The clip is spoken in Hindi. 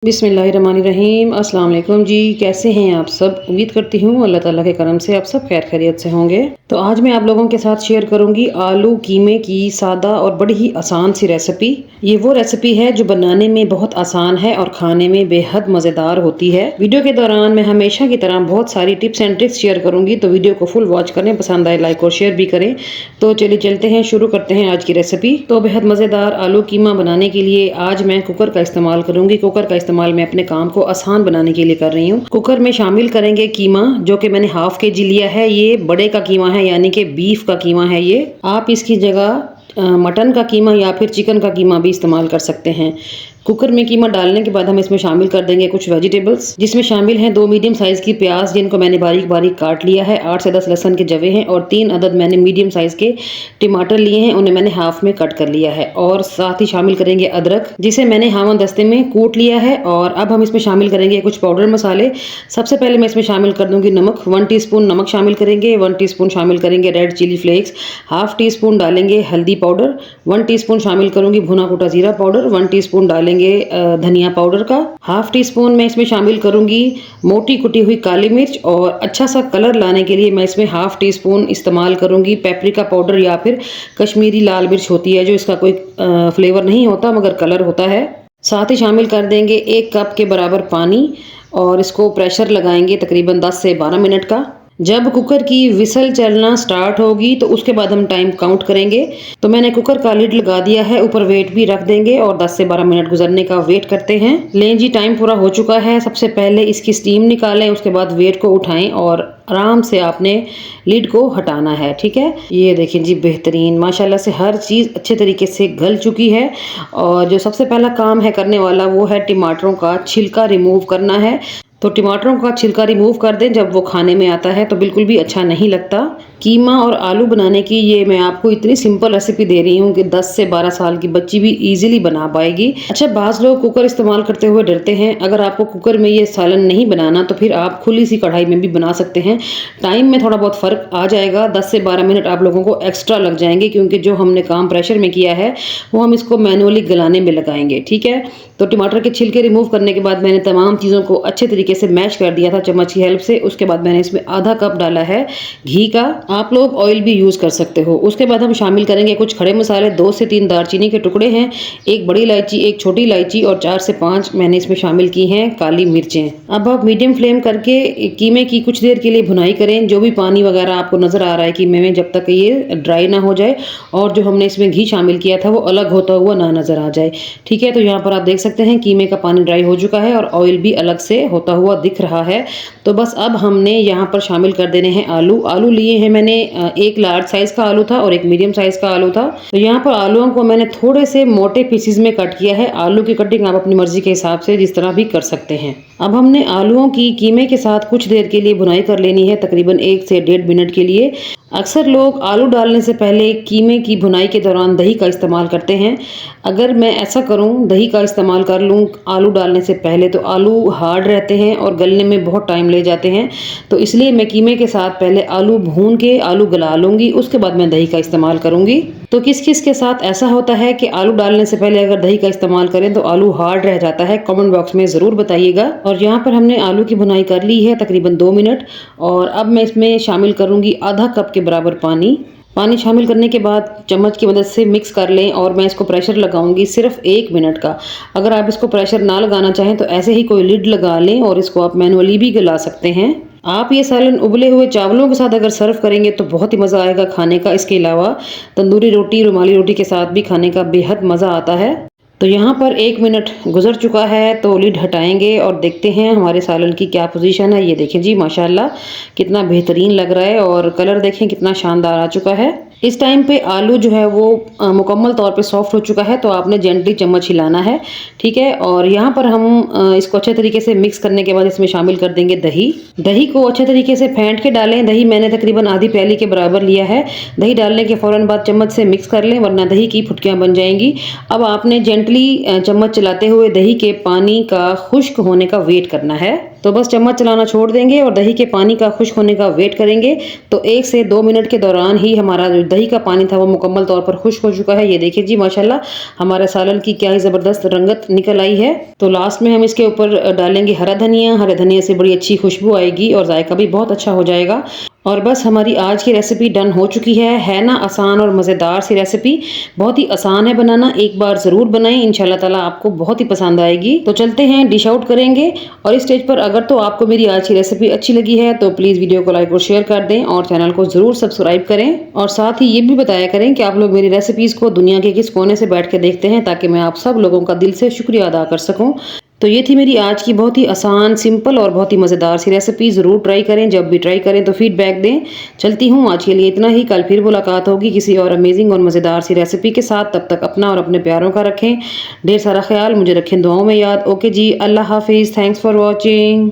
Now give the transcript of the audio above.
बिस्मिल्लाहिर्रहमानिर्रहीम। अस्सलाम वालेकुम जी, कैसे हैं आप सब। उम्मीद करती हूँ अल्लाह ताला के करम से आप सब खैर खैरियत से होंगे। तो आज मैं आप लोगों के साथ शेयर करूंगी आलू कीमे की सादा और बड़ी ही आसान सी रेसिपी। ये वो रेसिपी है जो बनाने में बहुत आसान है और खाने में बेहद मज़ेदार होती है। वीडियो के दौरान मैं हमेशा की तरह बहुत सारी टिप्स एंड ट्रिक्स शेयर करूंगी, तो वीडियो को फुल वॉच करें, पसंद आए लाइक और शेयर भी करें। तो चलिए चलते हैं, शुरू करते हैं आज की रेसिपी। तो बेहद मज़ेदार आलू कीमा बनाने के लिए आज मैं कुकर का इस्तेमाल करूंगी। कुकर का इस्तेमाल मैं अपने काम को आसान बनाने के लिए कर रही हूँ। कुकर में शामिल करेंगे कीमा, जो कि मैंने हाफ केजी लिया है। ये बड़े का कीमा है, यानी कि बीफ का कीमा है। ये आप इसकी जगह मटन का कीमा या फिर चिकन का कीमा भी इस्तेमाल कर सकते हैं। कुकर में कीमा डालने के बाद हम इसमें शामिल कर देंगे कुछ वेजिटेबल्स, जिसमें शामिल हैं 2 मीडियम साइज की प्याज, जिनको मैंने बारीक बारीक काट लिया है। 8 से 10 लहसुन के जवे हैं और 3 अदद मैंने मीडियम साइज के टमाटर लिए हैं, उन्हें मैंने हाफ में कट कर लिया है। और साथ ही शामिल करेंगे अदरक, जिसे मैंने हावन दस्ते में कूट लिया है। और अब हम इसमें शामिल करेंगे कुछ पाउडर मसाले। सबसे पहले मैं इसमें शामिल कर दूंगी नमक। 1 टीस्पून नमक शामिल करेंगे। 1 टीस्पून शामिल करेंगे red chilli flakes. Half teaspoon डालेंगे हल्दी पाउडर। 1 टीस्पून शामिल करूंगी भुना कुटा जीरा पाउडर। 1 टीस्पून डालेंगे धनिया पाउडर का। हाफ टी स्पून मैं इसमें शामिल करूंगी मोटी कुटी हुई काली मिर्च। और अच्छा सा कलर लाने के लिए मैं इसमें हाफ टी स्पून इस्तेमाल करूंगी पेपरिका पाउडर, या फिर कश्मीरी लाल मिर्च होती है, जो इसका कोई फ्लेवर नहीं होता मगर कलर होता है। साथ ही शामिल कर देंगे 1 कप के बराबर पानी और इसको प्रेशर लगाएंगे तकरीबन 10 से 12 मिनट का। जब कुकर की विसल चलना स्टार्ट होगी तो उसके बाद हम टाइम काउंट करेंगे। तो मैंने कुकर का लिड लगा दिया है, ऊपर वेट भी रख देंगे और 10 से 12 मिनट गुजरने का वेट करते हैं। लें जी, टाइम पूरा हो चुका है। सबसे पहले इसकी स्टीम निकालें, उसके बाद वेट को उठाएं और आराम से आपने लिड को हटाना है। ठीक है, ये देखें जी, बेहतरीन माशाल्लाह से हर चीज़ अच्छे तरीके से गल चुकी है। और जो सबसे पहला काम है करने वाला, वो है टमाटरों का छिलका रिमूव करना है। तो टमाटरों का छिलका रिमूव कर दें, जब वो खाने में आता है तो बिल्कुल भी अच्छा नहीं लगता। कीमा और आलू बनाने की ये मैं आपको इतनी सिंपल रेसिपी दे रही हूँ कि 10 से 12 साल की बच्ची भी इजीली बना पाएगी। अच्छा, बाज़ लोग कुकर इस्तेमाल करते हुए डरते हैं। अगर आपको कुकर में ये सालन नहीं बनाना तो फिर आप खुली सी कढ़ाई में भी बना सकते हैं। टाइम में थोड़ा बहुत फ़र्क आ जाएगा, 10 से 12 मिनट आप लोगों को एक्स्ट्रा लग जाएंगे, क्योंकि जो हमने काम प्रेशर में किया है वो हम इसको मैनुअली गलाने में लगाएंगे। ठीक है, तो टमाटर के छिलके रिमूव करने के बाद मैंने तमाम चीज़ों को अच्छे तरीके से मैश कर दिया था चम्मच की हेल्प से। उसके बाद मैंने इसमें आधा कप डाला है घी का, आप लोग ऑयल भी यूज़ कर सकते हो। उसके बाद हम शामिल करेंगे कुछ खड़े मसाले। 2 से 3 दालचीनी के टुकड़े हैं, 1 बड़ी इलायची, 1 छोटी इलायची और 4 से 5 मैंने इसमें शामिल की हैं काली मिर्चें। अब आप मीडियम फ्लेम करके कीमे की कुछ देर के लिए भुनाई करें। जो भी पानी वगैरह आपको नज़र आ रहा है कीमे में, जब तक ये ड्राई ना हो जाए और जो हमने इसमें घी शामिल किया था वो अलग होता हुआ ना नज़र आ जाए। ठीक है, तो यहाँ पर आप देख सकते हैं कीमे का पानी ड्राई हो चुका है और ऑयल भी अलग से होता हुआ दिख रहा है। तो बस अब हमने यहाँ पर शामिल कर देने हैं आलू। आलू लिए हैं मैंने, 1 लार्ज साइज का आलू था और 1 मीडियम साइज का आलू था। तो यहाँ पर आलूओं को मैंने थोड़े से मोटे पीसेस में कट किया है। आलू की कटिंग आप अपनी मर्जी के हिसाब से जिस तरह भी कर सकते हैं। अब हमने आलूओं की कीमे के साथ कुछ देर के लिए भुनाई कर लेनी है, तकरीबन 1 से 1.5 मिनट के लिए। अक्सर लोग आलू डालने से पहले कीमे की भुनाई के दौरान दही का इस्तेमाल करते हैं। अगर मैं ऐसा करूं, दही का इस्तेमाल कर लूं आलू डालने से पहले, तो आलू हार्ड रहते हैं और गलने में बहुत टाइम ले जाते हैं। तो इसलिए मैं कीमे के साथ पहले आलू भून के आलू गला लूँगी, उसके बाद मैं दही का इस्तेमाल करूँगी। तो किस किस के साथ ऐसा होता है कि आलू डालने से पहले अगर दही का इस्तेमाल करें तो आलू हार्ड रह जाता है, कमेंट बॉक्स में ज़रूर बताइएगा। और यहाँ पर हमने आलू की भुनाई कर ली है तकरीबन 2 मिनट। और अब मैं इसमें शामिल करूँगी आधा कप के बराबर पानी। पानी शामिल करने के बाद चम्मच की मदद से मिक्स कर लें और मैं इसको प्रेशर लगाऊंगी सिर्फ 1 मिनट का। अगर आप इसको प्रेशर ना लगाना चाहें तो ऐसे ही कोई लिड लगा लें और इसको आप मैनुअली भी गला सकते हैं। आप ये सालन उबले हुए चावलों के साथ अगर सर्व करेंगे तो बहुत ही मज़ा आएगा खाने का। इसके अलावा तंदूरी रोटी, रुमाली रोटी के साथ भी खाने का बेहद मज़ा आता है। तो यहाँ पर 1 मिनट गुजर चुका है, तो लिड हटाएंगे और देखते हैं हमारे सालन की क्या पोजीशन है। ये देखें जी, माशाल्लाह कितना बेहतरीन लग रहा है और कलर देखें कितना शानदार आ चुका है। इस टाइम पे आलू जो है वो मुकम्मल तौर पे सॉफ्ट हो चुका है, तो आपने जेंटली चम्मच हिलाना है। ठीक है, और यहाँ पर हम इसको अच्छे तरीके से मिक्स करने के बाद इसमें शामिल कर देंगे दही। दही को अच्छे तरीके से फेंट के डालें। दही मैंने तकरीबन आधी प्याली के बराबर लिया है। दही डालने के फ़ौरन बाद चम्मच से मिक्स कर लें, वरना दही की फुटकियाँ बन जाएंगी। अब आपने जेंटली चम्मच चलाते हुए दही के पानी का खुश्क होने का वेट करना है। तो बस चम्मच चलाना छोड़ देंगे और दही के पानी का खुश्क होने का वेट करेंगे। तो 1 से 2 मिनट के दौरान ही हमारा जो दही का पानी था वो मुकम्मल तौर पर खुश्क हो चुका है। ये देखिए जी माशाल्लाह हमारे सालन की क्या ही ज़बरदस्त रंगत निकल आई है। तो लास्ट में हम इसके ऊपर डालेंगे हरा धनिया। हरे धनिया से बड़ी अच्छी खुशबू आएगी और जायका भी बहुत अच्छा हो जाएगा। और बस हमारी आज की रेसिपी डन हो चुकी है ना आसान और मज़ेदार सी रेसिपी। बहुत ही आसान है बनाना, एक बार ज़रूर बनाएं, इंशाल्लाह ताला आपको बहुत ही पसंद आएगी। तो चलते हैं डिश आउट करेंगे। और इस स्टेज पर अगर तो आपको मेरी आज की रेसिपी अच्छी लगी है तो प्लीज़ वीडियो को लाइक और शेयर कर दें और चैनल को ज़रूर सब्सक्राइब करें। और साथ ही ये भी बताया करें कि आप लोग मेरी रेसिपीज़ को दुनिया के किस कोने से बैठ के देखते हैं, ताकि मैं आप सब लोगों का दिल से शुक्रिया अदा कर सकूँ। तो ये थी मेरी आज की बहुत ही आसान, सिंपल और बहुत ही मज़ेदार सी रेसिपी। ज़रूर ट्राई करें, जब भी ट्राई करें तो फीडबैक दें। चलती हूँ, आज के लिए इतना ही। कल फिर मुलाकात होगी किसी और अमेजिंग और मज़ेदार सी रेसिपी के साथ। तब तक अपना और अपने प्यारों का रखें ढेर सारा ख्याल, मुझे रखें दुआओं में याद। ओके जी, अल्लाह हाफिज़, थैंक्स फॉर वॉचिंग।